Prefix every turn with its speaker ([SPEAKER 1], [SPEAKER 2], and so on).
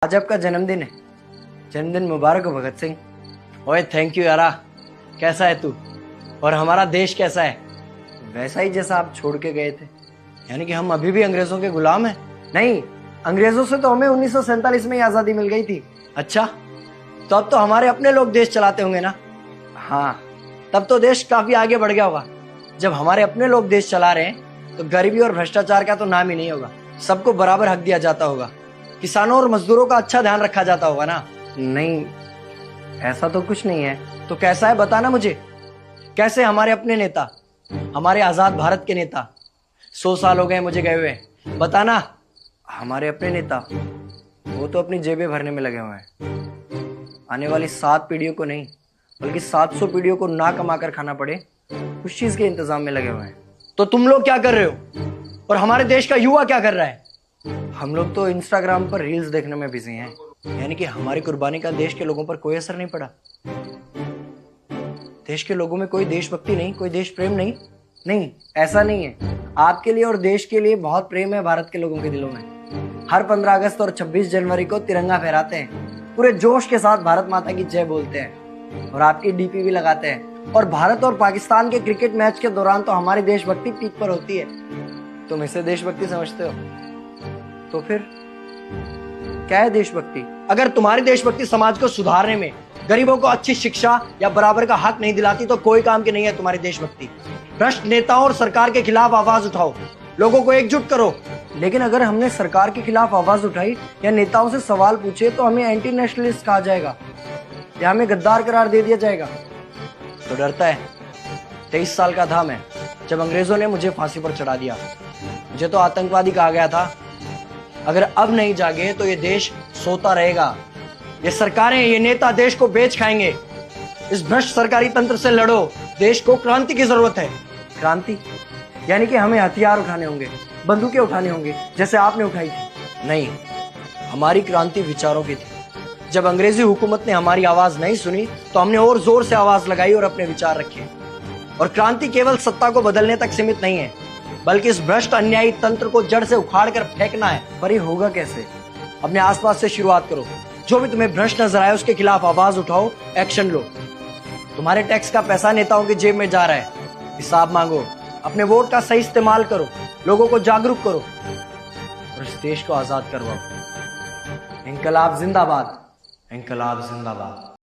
[SPEAKER 1] आज आपका जन्मदिन है। जन्मदिन मुबारक हो भगत सिंह। ओए थैंक यू यारा। कैसा है तू? और हमारा देश कैसा है? वैसा ही जैसा आप छोड़ के गए थे। यानी कि हम अभी भी अंग्रेजों के गुलाम हैं? नहीं, अंग्रेजों से तो हमें 1947 में ही आजादी मिल गई थी। अच्छा, तो अब तो हमारे अपने लोग देश चलाते होंगे ना? हाँ, तब तो देश काफी आगे बढ़ गया होगा। जब हमारे अपने लोग देश चला रहे हैं तो गरीबी और भ्रष्टाचार का तो नाम ही नहीं होगा। सबको बराबर हक दिया जाता होगा। किसानों और मजदूरों का अच्छा ध्यान रखा जाता होगा ना? नहीं, ऐसा तो कुछ नहीं है। तो कैसा है बताना मुझे। कैसे हमारे अपने नेता, हमारे आजाद भारत के नेता, 100 साल हो गए मुझे गए हुए, बताना। हमारे अपने नेता वो तो अपनी जेबें भरने में लगे हुए हैं। आने वाली 7 पीढ़ियों को नहीं बल्कि 700 पीढ़ियों को ना कमा कर खाना पड़े उस चीज के इंतजाम में लगे हुए हैं। तो तुम लोग क्या कर रहे हो और हमारे देश का युवा क्या कर रहा है? हम लोग तो इंस्टाग्राम पर रील्स देखने में बिजी हैं। यानी कि हमारी कुर्बानी का देश के लोगों पर कोई असर नहीं पड़ा। देश के लोगों में कोई देशभक्ति नहीं, कोई देश प्रेम नहीं। नहीं, ऐसा नहीं है। आपके लिए और देश के लिए बहुत प्रेम है भारत के लोगों के दिलों में। हर 15 अगस्त और 26 जनवरी को तिरंगा फहराते हैं, पूरे जोश के साथ भारत माता की जय बोलते हैं और आपकी डीपी भी लगाते हैं। और भारत और पाकिस्तान के क्रिकेट मैच के दौरान तो हमारी देशभक्ति पीक पर होती है। तुम इसे देशभक्ति समझते हो? तो फिर क्या है देशभक्ति? अगर तुम्हारी देशभक्ति समाज को सुधारने में, गरीबों को अच्छी शिक्षा या बराबर का हक नहीं दिलाती तो कोई काम की नहीं है तुम्हारी देशभक्ति। भ्रष्ट नेताओं और सरकार के खिलाफ आवाज उठाओ, लोगों को एकजुट करो। लेकिन अगर हमने सरकार के खिलाफ आवाज उठाई या नेताओं से सवाल पूछे तो हमें एंटी नेशनलिस्ट कहा जाएगा या हमें गद्दार करार दे दिया जाएगा। तो डरता है? 23 साल का था मैं जब अंग्रेजों ने मुझे फांसी पर चढ़ा दिया। मुझे तो आतंकवादी कहा गया था। अगर अब नहीं जागे तो ये देश सोता रहेगा। ये सरकारें, ये नेता देश को बेच खाएंगे। इस भ्रष्ट सरकारी तंत्र से लड़ो। देश को क्रांति की जरूरत है। क्रांति यानी कि हमें हथियार उठाने होंगे, बंदूकें उठानी होंगी जैसे आपने उठाई थी? नहीं, हमारी क्रांति विचारों की थी। जब अंग्रेजी हुकूमत ने हमारी आवाज नहीं सुनी तो हमने और जोर से आवाज लगाई और अपने विचार रखे। और क्रांति केवल सत्ता को बदलने तक सीमित नहीं है, बल्कि इस भ्रष्ट अन्यायी तंत्र को जड़ से उखाड़ कर फेंकना है। पर ये होगा कैसे? अपने आसपास से शुरुआत करो। जो भी तुम्हें भ्रष्ट नजर आए उसके खिलाफ आवाज उठाओ, एक्शन लो। तुम्हारे टैक्स का पैसा नेताओं की जेब में जा रहा है, हिसाब मांगो। अपने वोट का सही इस्तेमाल करो, लोगों को जागरूक करो और इस देश को आजाद करवाओ। इंकलाब जिंदाबाद, इंकलाब जिंदाबाद।